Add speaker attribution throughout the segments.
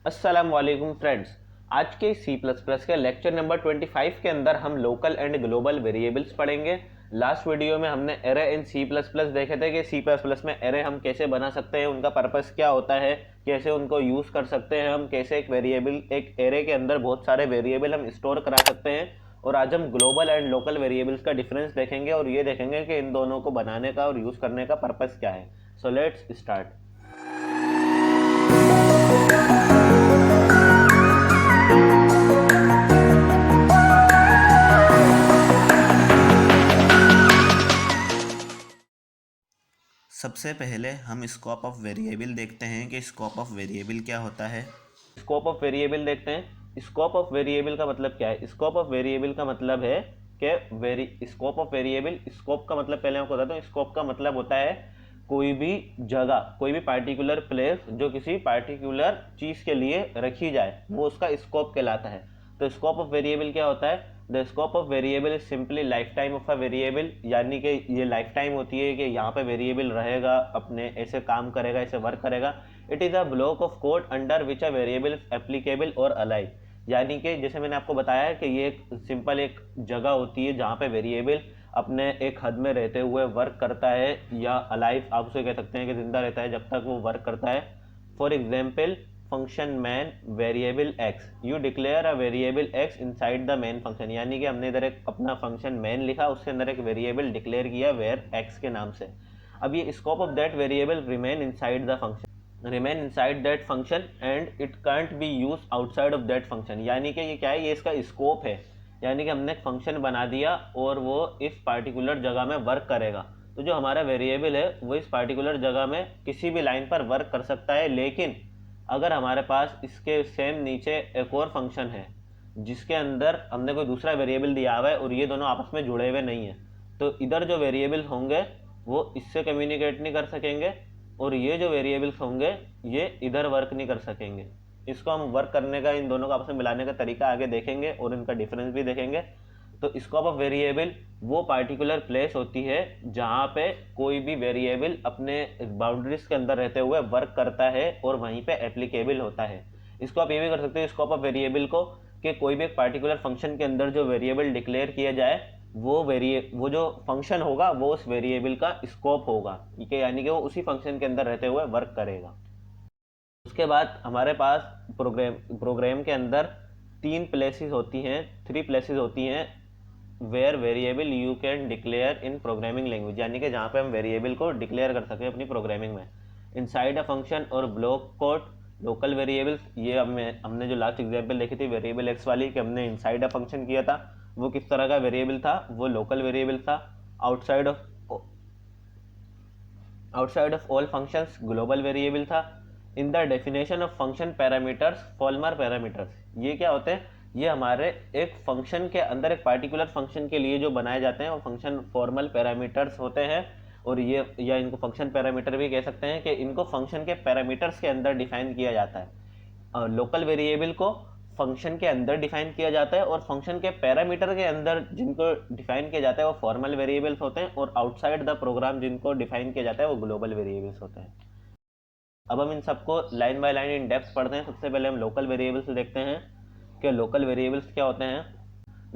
Speaker 1: अस्सलाम वालेकुम फ्रेंड्स। आज के C++ के लेक्चर नंबर 25 के अंदर हम लोकल एंड ग्लोबल वेरिएबल्स पढ़ेंगे। लास्ट वीडियो में हमने एरे इन C++ देखे थे कि C++ में एरे हम कैसे बना सकते हैं, उनका पर्पस क्या होता है, कैसे उनको यूज़ कर सकते हैं, हम कैसे एक एरे के अंदर बहुत सारे वेरिएबल हम स्टोर करा सकते हैं। और आज हम ग्लोबल एंड लोकल वेरिएबल्स का डिफरेंस देखेंगे और ये देखेंगे कि इन दोनों को बनाने का और यूज़ करने का पर्पस क्या है। So let's start.
Speaker 2: सबसे पहले हम स्कोप ऑफ वेरिएबल देखते हैं कि स्कोप ऑफ वेरिएबल क्या होता है।
Speaker 1: स्कोप ऑफ वेरिएबल देखते हैं। स्कोप ऑफ वेरिएबल का मतलब क्या है? स्कोप ऑफ वेरिएबल का मतलब है कि स्कोप ऑफ वेरिएबल, स्कोप का मतलब पहले आपको बताता हूँ। स्कोप का मतलब होता है कोई भी जगह, कोई भी पार्टिकुलर प्लेस जो किसी पार्टिकुलर चीज़ के लिए रखी जाए, वो उसका स्कोप कहलाता है। तो स्कोप ऑफ वेरिएबल क्या होता है? The scope of variable is simply life time of a variable, यानी कि ये लाइफ टाइम होती है कि यहाँ पे वेरिएबल रहेगा, अपने ऐसे काम करेगा, ऐसे वर्क करेगा। It is a block of code under which a variable is applicable और अलाइव, यानी कि जैसे मैंने आपको बताया कि ये एक सिंपल एक जगह होती है जहाँ पे वेरिएबल अपने एक हद में रहते हुए वर्क करता है, या अलाइव आप उसे कह सकते हैं कि जिंदा रहता है जब तक वो वर्क करता है। For example, function man variable x, you declare a variable x inside the main function, यानी कि हमने इधर एक अपना फंक्शन मैन लिखा, उसके अंदर एक वेरिएबल डिक्लेयर किया वेयर एक्स के नाम से। अब ये scope of that variable remain inside the function, remain inside that function and it can't be use outside of that function, यानी कि ये क्या है, ये इसका स्कोप है। यानी कि हमने एक फंक्शन बना दिया और वो इस पार्टिकुलर जगह में वर्क करेगा। तो जो हमारा वेरिएबल है वो इस पार्टिकुलर जगह में किसी भी लाइन पर वर्क कर सकता है, लेकिन अगर हमारे पास इसके सेम नीचे एक और फंक्शन है जिसके अंदर हमने कोई दूसरा वेरिएबल दिया हुआ है और ये दोनों आपस में जुड़े हुए नहीं है, तो इधर जो वेरिएबल्स होंगे वो इससे कम्युनिकेट नहीं कर सकेंगे, और ये जो वेरिएबल्स होंगे ये इधर वर्क नहीं कर सकेंगे। इसको हम वर्क करने का, इन दोनों को आपस में मिलाने का तरीका आगे देखेंगे और इनका डिफरेंस भी देखेंगे। तो स्कोप ऑफ वेरिएबल वो पार्टिकुलर प्लेस होती है जहाँ पे कोई भी वेरिएबल अपने बाउंड्रीज के अंदर रहते हुए वर्क करता है और वहीं पे एप्लीकेबल होता है। इसको आप ये भी कर सकते हो स्कोप ऑफ वेरिएबल को, कि कोई भी एक पार्टिकुलर फंक्शन के अंदर जो वेरिएबल डिक्लेयर किया जाए वो जो फंक्शन होगा वो उस वेरिएबल का स्कोप होगा, ठीक है, यानी कि वो उसी फंक्शन के अंदर रहते हुए वर्क करेगा। उसके बाद हमारे पास प्रोग्राम के अंदर थ्री प्लेसेस होती हैं where variable you can declare in programming language, यानी कि जहाँ पे हम वेरिएबल को डिक्लेयर कर सकें अपनी प्रोग्रामिंग में। इनसाइड अ फंक्शन और ब्लॉक कोड लोकल वेरिएबल्स, ये हमने जो लास्ट एग्जांपल देखी थी वेरिएबल एक्स वाली, कि हमने इनसाइड अ फंक्शन किया था, वो किस तरह का वेरिएबल था? वो लोकल वेरिएबल था। Outside of outside of all functions global variable था। In the definition of function parameters formal parameters, ये क्या होते हैं? ये हमारे एक फंक्शन के अंदर, एक पार्टिकुलर फंक्शन के लिए जो बनाए जाते हैं वो फंक्शन फॉर्मल पैरामीटर्स होते हैं। और ये, या इनको फंक्शन पैरामीटर भी कह सकते हैं, कि इनको फंक्शन के पैरामीटर्स के अंदर डिफाइन किया जाता है। लोकल वेरिएबल को फंक्शन के अंदर डिफाइन किया जाता है और फंक्शन के पैरामीटर के अंदर जिनको डिफाइन किया जाता है वो फॉर्मल वेरिएबल्स होते हैं, और आउटसाइड द प्रोग्राम जिनको डिफाइन किया जाता है वो ग्लोबल वेरिएबल्स होते हैं। अब हम इन सबको line by line in depth पढ़ते हैं। सबसे पहले हम लोकल वेरिएबल्स देखते हैं कि लोकल वेरिएबल्स क्या होते हैं।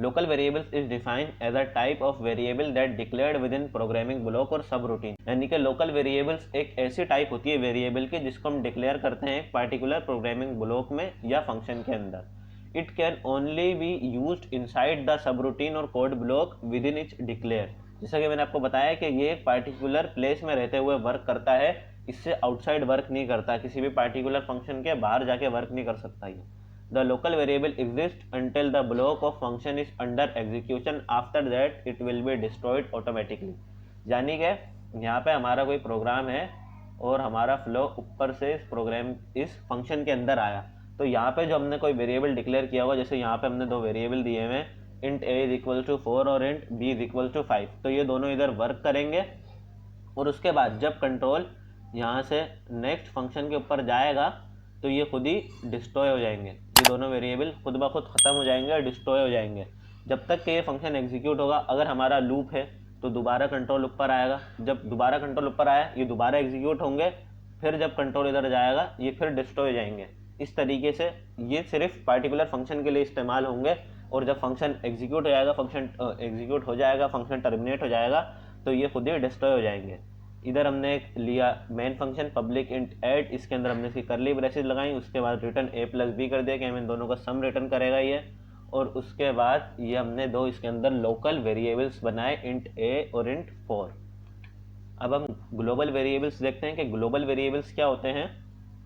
Speaker 1: Local variables is defined as a type of variable that declared within programming block और सब रूटीन, यानी कि लोकल वेरिएबल्स एक ऐसी टाइप होती है वेरिएबल की जिसको हम डिक्लेयर करते हैं एक पार्टिकुलर प्रोग्रामिंग ब्लॉक में या फंक्शन के अंदर। It can only be used inside the subroutine और code block within its declare, जैसा कि मैंने आपको बताया कि ये एक पार्टिकुलर प्लेस में रहते हुए वर्क करता है, इससे आउटसाइड वर्क नहीं करता, किसी भी पार्टिकुलर फंक्शन के बाहर जाके वर्क नहीं कर सकता ये। The local variable exists until the block of function is under execution. After that, it will be destroyed automatically. यानी कि यहाँ पे हमारा कोई प्रोग्राम है और हमारा फ्लो ऊपर से इस फंक्शन के अंदर आया, तो यहाँ पे जो हमने कोई वेरिएबल डिक्लेयर किया हुआ, जैसे यहाँ पे हमने दो वेरिएबल दिए हुए हैं, int a is equal to 4 और int b is equal to 5, तो ये दोनों इधर वर्क करेंगे। और उसके बाद जब कंट्रोल यहाँ से नेक्स्ट फंक्शन के ऊपर जाएगा तो ये खुद ही डिस्ट्रॉय हो जाएंगे, ये दोनों वेरिएबल खुद ब खुद ख़त्म हो जाएंगे और डिस्ट्रॉय हो जाएंगे जब तक कि ये फंक्शन एग्जीक्यूट होगा। अगर हमारा लूप है तो दोबारा कंट्रोल ऊपर आएगा, जब दोबारा कंट्रोल ऊपर आया ये दोबारा एग्जीक्यूट होंगे, फिर जब कंट्रोल इधर जाएगा ये फिर डिस्ट्रॉय हो जाएंगे। इस तरीके से ये सिर्फ पार्टिकुलर फंक्शन के लिए इस्तेमाल होंगे, और जब फंक्शन एग्जीक्यूट हो जाएगा, फंक्शन टर्मिनेट हो जाएगा, तो ये खुद ही डिस्ट्रॉय हो जाएंगे। इधर हमने एक लिया main function public int add, इसके अंदर हमने इसकी करली ब्रेसेस लगाई, उसके बाद रिटर्न a प्लस बी कर दिया कि हम इन दोनों का सम रिटर्न करेगा ये, और उसके बाद ये हमने दो इसके अंदर लोकल वेरिएबल्स बनाए, इंट a और इंट 4। अब हम ग्लोबल वेरिएबल्स देखते हैं कि ग्लोबल वेरिएबल्स क्या होते हैं।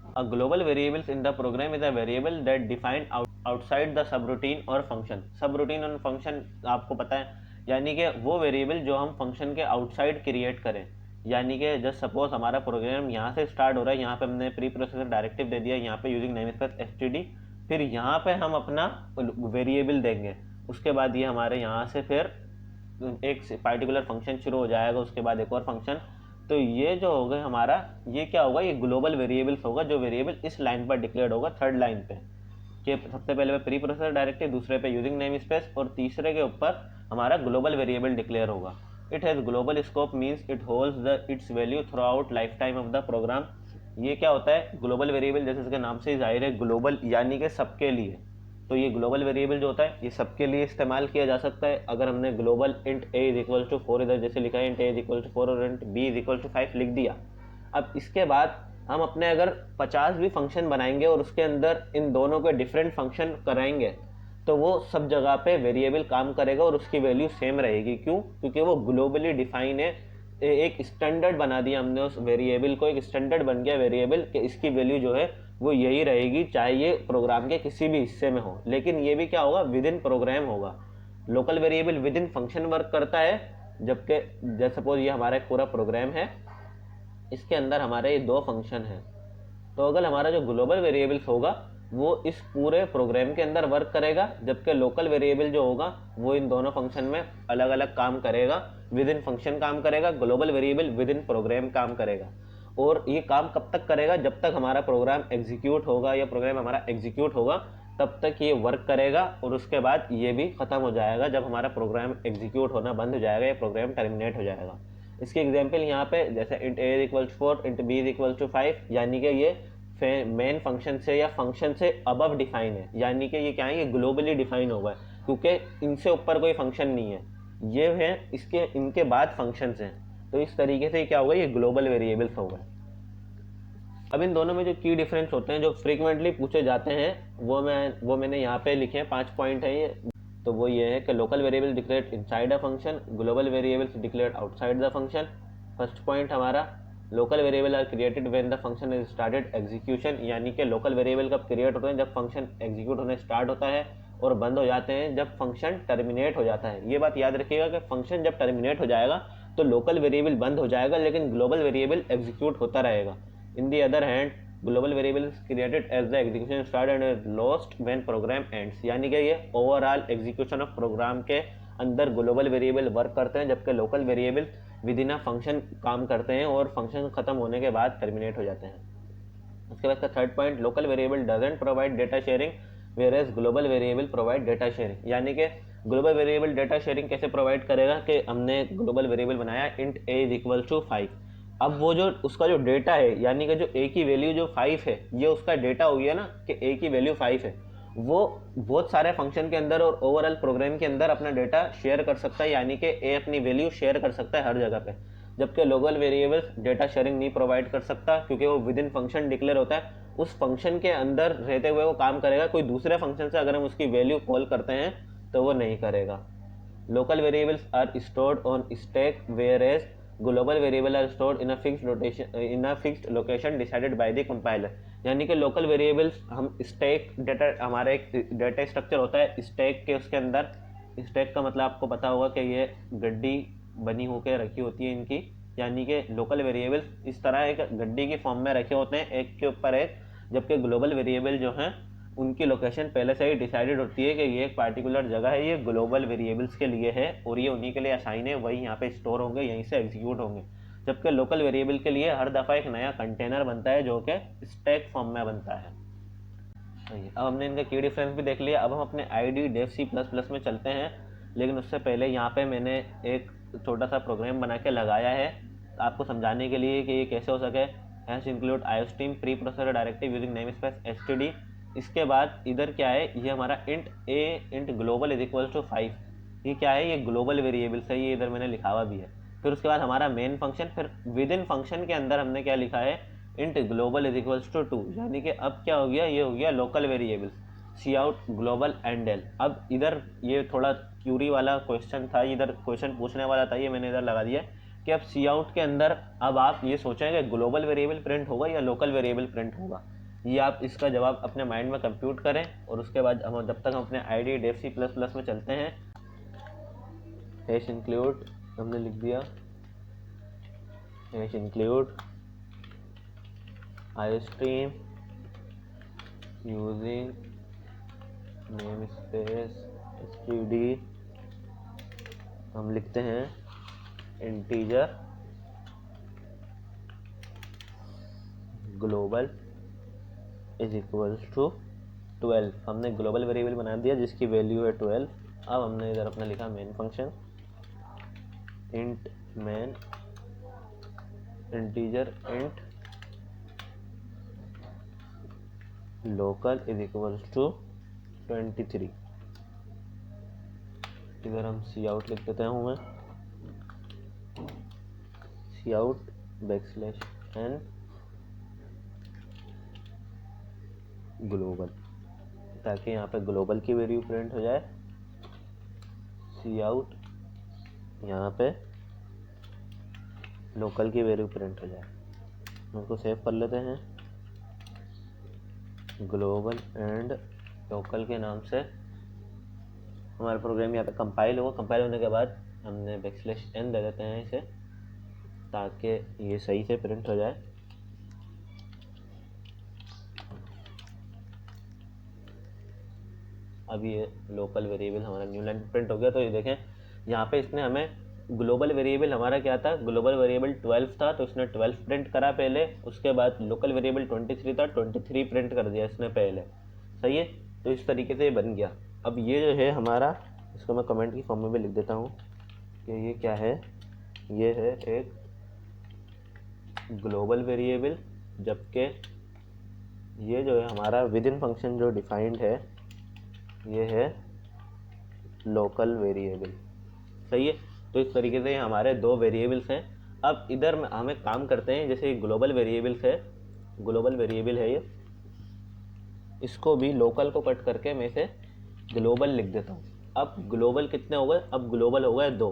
Speaker 1: A global variables in the program is a variable that defined outside the subroutine और function। subroutine और function आपको पता है, यानी कि वो वेरिएबल जो हम फंक्शन के आउटसाइड क्रिएट करें। यानी कि जस्ट सपोज हमारा प्रोग्राम यहाँ से स्टार्ट हो रहा है, यहाँ पे हमने प्री प्रोसेसर डायरेक्टिव दे दिया, यहाँ पे यूजिंग नेमस्पेस std, फिर यहाँ पे हम अपना वेरिएबल देंगे, उसके बाद ये हमारे यहाँ से फिर एक पार्टिकुलर फंक्शन शुरू हो जाएगा, उसके बाद एक और फंक्शन। तो ये जो होगा हमारा, ये क्या होगा, ये ग्लोबल वेरिएबल्स होगा, जो वेरिएबल इस लाइन पर डिक्लेयर्ड होगा, थर्ड लाइन पे, कि सबसे पहले पे प्री प्रोसेसर डायरेक्टिव, दूसरे पे यूजिंग नेम स्पेस, और तीसरे के ऊपर हमारा ग्लोबल वेरिएबल डिक्लेयर होगा। It has global scope means it holds the its value throughout lifetime of the program. ये क्या होता है ग्लोबल वेरिएबल, जैसे इसके नाम से जाहिर है ग्लोबल यानी कि सबके लिए। तो ये ग्लोबल वेरिएबल जो होता है ये सबके लिए इस्तेमाल किया जा सकता है। अगर हमने global int a is equal to 4 इधर जैसे लिखा है, int a is equal to 4 और int b is equal to 5 लिख दिया। अब इसके बाद हम अपने अगर 50 भी फंक्शन बनाएंगे और उसके अंदर इन दोनों के डिफरेंट फंक्शन कराएंगे, तो वो सब जगह पे वेरिएबल काम करेगा और उसकी वैल्यू सेम रहेगी। क्यों? क्योंकि वो ग्लोबली डिफाइन है, एक स्टैंडर्ड बना दिया हमने उस वेरिएबल को, एक स्टैंडर्ड बन गया वेरिएबल कि इसकी वैल्यू जो है वो यही रहेगी, चाहे ये प्रोग्राम के किसी भी हिस्से में हो। लेकिन ये भी क्या होगा, विद इन प्रोग्राम होगा। Local variable within function work करता है, जबकि जैसे सपोज ये हमारा एक पूरा प्रोग्राम है, इसके अंदर हमारे ये दो फंक्शन हैं, तो अगर हमारा जो ग्लोबल वेरिएबल्स होगा वो इस पूरे प्रोग्राम के अंदर वर्क करेगा, जबकि लोकल वेरिएबल जो होगा वो इन दोनों फंक्शन में अलग अलग काम करेगा, विद इन फंक्शन काम करेगा, global variable within program काम करेगा। और ये काम कब तक करेगा, जब तक हमारा प्रोग्राम एग्जीक्यूट होगा या प्रोग्राम हमारा एग्जीक्यूट होगा तब तक ये वर्क करेगा, और उसके बाद ये भी ख़त्म हो जाएगा जब हमारा प्रोग्राम एग्जीक्यूट होना बंद हो जाएगा या प्रोग्राम टर्मिनेट हो जाएगा। इसकी एग्जांपल यहाँ पे जैसे int a equal to 4 int b equal to 5, यानी कि ये मेन फंक्शन से या फंक्शन से अबव डिफाइन है, यानी कि ये क्या है, ये ग्लोबली डिफाइन होगा क्योंकि इनसे ऊपर कोई फंक्शन नहीं है, ये है इसके इनके बाद फंक्शंस हैं। तो इस तरीके से क्या होगा, ये ग्लोबल वेरिएबल्स होगा। अब इन दोनों में जो की डिफरेंस होते हैं जो फ्रीक्वेंटली पूछे जाते हैं वो मैंने यहाँ पे लिखे हैं, 5 पॉइंट है ये। तो वो ये है कि local variable declared inside a function, global variables declared outside the function. First point हमारा, local variable are created when the function is started execution, यानी कि लोकल वेरिएबल कब क्रिएट होते हैं, जब फंक्शन एग्जीक्यूट होने स्टार्ट होता है, और बंद हो जाते हैं जब फंक्शन टर्मिनेट हो जाता है। ये बात याद रखिएगा कि फंक्शन जब टर्मिनेट हो जाएगा तो लोकल वेरिएबल बंद हो जाएगा, लेकिन ग्लोबल वेरिएबल एग्जीक्यूट होता रहेगा। In the other hand global variable is created as the execution start and lost when program ends, यानी कि ये ओवरऑल एग्जीक्यूशन ऑफ प्रोग्राम के अंदर ग्लोबल वेरिएबल वर्क करते हैं, जबकि local variable with in a function काम करते हैं और फंक्शन खत्म होने के बाद टर्मिनेट हो जाते हैं। उसके बाद का third point, local variable doesn't provide data sharing whereas global variable provide data sharing, यानी कि ग्लोबल वेरिएबल डेटा शेयरिंग कैसे प्रोवाइड करेगा कि हमने ग्लोबल वेरिएबल बनाया int a is equal to 5, अब वो जो उसका जो डेटा है, यानी कि जो a की वैल्यू जो 5 है, ये उसका डेटा हो गया ना कि a की वैल्यू 5 है, वो बहुत सारे फंक्शन के अंदर और ओवरऑल प्रोग्राम के अंदर अपना डेटा शेयर कर सकता है, यानी कि a अपनी वैल्यू शेयर कर सकता है हर जगह पे, जबकि लोकल वेरिएबल्स डेटा शेयरिंग नहीं प्रोवाइड कर सकता क्योंकि वो विद इन फंक्शन डिक्लेयर होता है, उस फंक्शन के अंदर रहते हुए वो काम करेगा, कोई दूसरे फंक्शन से अगर हम उसकी वैल्यू कॉल करते हैं तो वो नहीं करेगा। Local variables are stored on stack whereas global variable are stored in a fixed location decided by the compiler, यानी कि लोकल वेरिएबल्स हम स्टैक डेटा, हमारा एक डेटा स्ट्रक्चर होता है स्टैक के, उसके अंदर स्टैक का मतलब आपको पता होगा कि ये गड्डी बनी होकर रखी होती है इनकी, यानी कि लोकल वेरिएबल्स इस तरह एक गड्डी की फॉर्म में रखे होते हैं एक के ऊपर एक, जबकि ग्लोबल वेरिएबल जो हैं उनकी लोकेशन पहले से ही डिसाइडेड होती है कि ये एक पार्टिकुलर जगह है, ये ग्लोबल वेरिएबल्स के लिए है और ये उन्हीं के लिए असाइन है, वही यहाँ पे स्टोर होंगे, यहीं से एग्जीक्यूट होंगे, जबकि लोकल वेरिएबल के लिए हर दफ़ा एक नया कंटेनर बनता है जो कि स्टैक फॉर्म में बनता है। अब हमने इनका की डिफरेंस भी देख लिया। अब हम अपने ID डेव C++ में चलते हैं, लेकिन उससे पहले यहाँ पे मैंने एक छोटा सा प्रोग्राम बना के लगाया है आपको समझाने के लिए कि ये कैसे हो सके। Hash include iostream preprocessor directive using namespace std। इसके बाद इधर क्या है, ये हमारा int a int global is equal to 5। ये क्या है, ये ग्लोबल वेरिएबल है, ये इधर मैंने लिखा हुआ भी है। फिर उसके बाद हमारा मेन फंक्शन, फिर विद इन फंक्शन के अंदर हमने क्या लिखा है, int global is equals to 2। यानी कि अब क्या हो गया, ये हो गया local variable cout global endl. अब इधर ये थोड़ा क्यूरी वाला क्वेश्चन था, इधर क्वेश्चन पूछने वाला था, ये मैंने इधर लगा दिया कि अब सी आउट के अंदर अब आप ये सोचेंगे ग्लोबल वेरिएबल प्रिंट होगा या लोकल वेरिएबल प्रिंट होगा। ये आप इसका जवाब अपने माइंड में कंप्यूट करें, और उसके बाद हम जब तक हम अपने ID Dev C plus plus में चलते हैं, हैश इंक्लूड हमने लिख दिया, hash include iostream using namespace std। हम लिखते हैं integer global is equals to 12। हमने ग्लोबल वेरिएबल बना दिया जिसकी वैल्यू है 12। अब हमने इधर अपना लिखा main function int main integer int local is equals to 23। इधर हम सी आउट लिख देते हैं, मैं cout backslash n global, ताकि यहाँ पे ग्लोबल की वैल्यू प्रिंट हो जाए। सी आउट यहाँ पे लोकल की वैल्यू प्रिंट हो जाए। उनको सेव कर लेते हैं, ग्लोबल एंड लोकल के नाम से हमारा प्रोग्राम यहाँ पे कंपाइल होगा। कंपाइल होने के बाद हमने बैकस्लैश एन दे देते हैं इसे, ताकि ये सही से प्रिंट हो जाए। अब ये लोकल वेरिएबल हमारा न्यू लाइन प्रिंट हो गया। तो ये देखें यहाँ पे इसने हमें ग्लोबल वेरिएबल हमारा क्या था, ग्लोबल वेरिएबल 12 था, तो इसने 12 प्रिंट करा पहले। उसके बाद लोकल वेरिएबल 23 था, 23 प्रिंट कर दिया इसने पहले। सही है, तो इस तरीके से ये बन गया। अब ये जो है हमारा, इसको मैं कमेंट की फॉर्म में भी लिख देता हूँ कि ये क्या है, ये है एक ग्लोबल वेरिएबल, जबकि ये जो है हमारा विद इन फंक्शन जो डिफाइंड है ये है लोकल वेरिएबल। सही है, तो इस तरीके से हमारे दो वेरिएबल्स हैं। अब इधर हम एक काम करते हैं, जैसे ग्लोबल वेरिएबल्स है, ग्लोबल वेरिएबल है ये, इसको भी लोकल को कट करके मैं इसे ग्लोबल लिख देता हूँ। अब ग्लोबल कितने हो गए, अब ग्लोबल हो गए 2।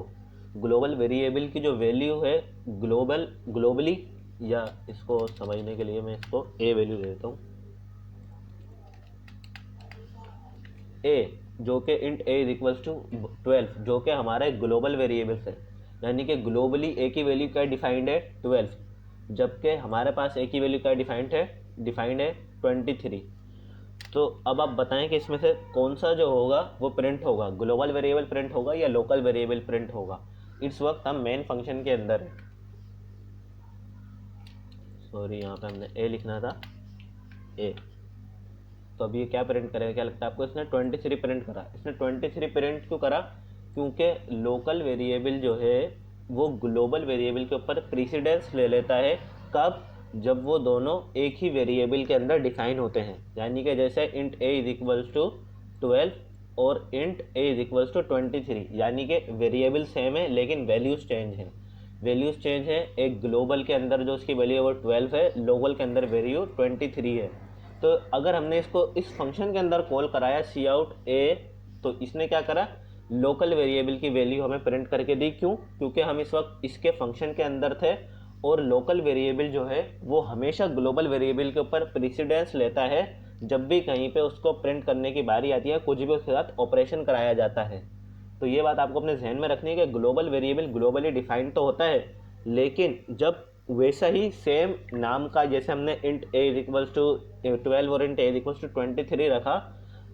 Speaker 1: ग्लोबल वेरिएबल की जो वैल्यू है ग्लोबली, या इसको समझने के लिए मैं इसको ए वैल्यू दे देता हूँ, ए जो कि int a is equals to 12, जो कि हमारा ग्लोबल वेरिएबल्स है। यानी कि ग्लोबली ए की वैल्यू क्या डिफाइंड है 12, जबकि हमारे पास ए की वैल्यू क्या डिफाइंड है 23। तो अब आप बताएं कि इसमें से कौन सा जो होगा वो प्रिंट होगा, ग्लोबल वेरिएबल प्रिंट होगा या लोकल वेरिएबल प्रिंट होगा। इस वक्त हम मेन फंक्शन के अंदर है, सॉरी यहाँ पे हमने ए लिखना था, ए। तो अब ये क्या प्रिंट करेगा, क्या लगता है आपको, इसने 23 प्रिंट करा। इसने 23 प्रिंट क्यों करा, क्योंकि लोकल वेरिएबल जो है वो ग्लोबल वेरिएबल के ऊपर प्रीसिडेंस ले लेता है। कब, जब वो दोनों एक ही वेरिएबल के अंदर डिफाइन होते हैं। यानी कि जैसे int a is equals to 12 और int a is equals to 23, यानी कि वेरिएबल सेम है लेकिन वैल्यूज चेंज हैं। वैल्यूज चेंज है, एक ग्लोबल के अंदर जो उसकी वैल्यू है वो 12 है, लोकल के अंदर वैल्यू 23 है। तो अगर हमने इसको इस फंक्शन के अंदर कॉल कराया सी आउट ए, तो इसने क्या करा, लोकल वेरिएबल की वैल्यू हमें प्रिंट करके दी। क्यों, क्योंकि हम इस वक्त इसके फंक्शन के अंदर थे, और लोकल वेरिएबल जो है वो हमेशा ग्लोबल वेरिएबल के ऊपर प्रेसिडेंस लेता है। जब भी कहीं पे उसको प्रिंट करने की बारी आती है, कुछ भी उसके साथ ऑपरेशन कराया जाता है। तो ये बात आपको अपने जहन में रखनी है कि ग्लोबल वेरिएबल ग्लोबली डिफाइंड तो होता है, लेकिन जब वैसा ही सेम नाम का, जैसे हमने int a is equals to 12 और int a is equals to 23 रखा,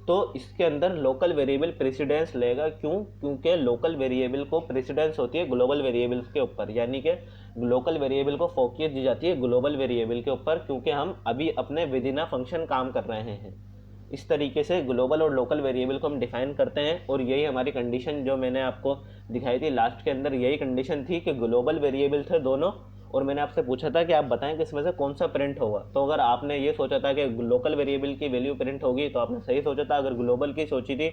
Speaker 1: तो इसके अंदर लोकल वेरिएबल प्रेसिडेंस लेगा। क्यों, क्योंकि लोकल वेरिएबल को प्रेसिडेंस होती है ग्लोबल वेरिएबल्स के ऊपर, यानी कि लोकल वेरिएबल को फोकस दी जाती है ग्लोबल वेरिएबल के ऊपर, क्योंकि हम अभी अपने विदिन फंक्शन काम कर रहे हैं। इस तरीके से ग्लोबल और लोकल वेरिएबल को हम डिफाइन करते हैं, और यही हमारी कंडीशन जो मैंने आपको दिखाई थी लास्ट के अंदर, यही कंडीशन थी कि ग्लोबल वेरिएबल थे दोनों, और मैंने आपसे पूछा था कि आप बताएं कि इसमें से कौन सा प्रिंट होगा। तो अगर आपने ये सोचा था कि लोकल वेरिएबल की वैल्यू प्रिंट होगी तो आपने सही सोचा था। अगर ग्लोबल की सोची थी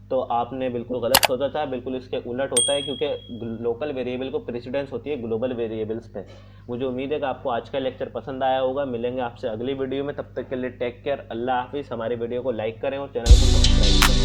Speaker 1: तो आपने बिल्कुल गलत सोचा था। बिल्कुल इसके उलट होता है, क्योंकि लोकल वेरिएबल को प्रेसिडेंस होती है ग्लोबल वेरिएबल्स पे। मुझे उम्मीद है कि आपको आज का लेक्चर पसंद आया होगा। मिलेंगे आपसे अगली वीडियो में, तब तक के लिए टेक केयर, अल्लाह हाफिज़। हमारी वीडियो को लाइक करें और चैनल को सब्सक्राइब करें।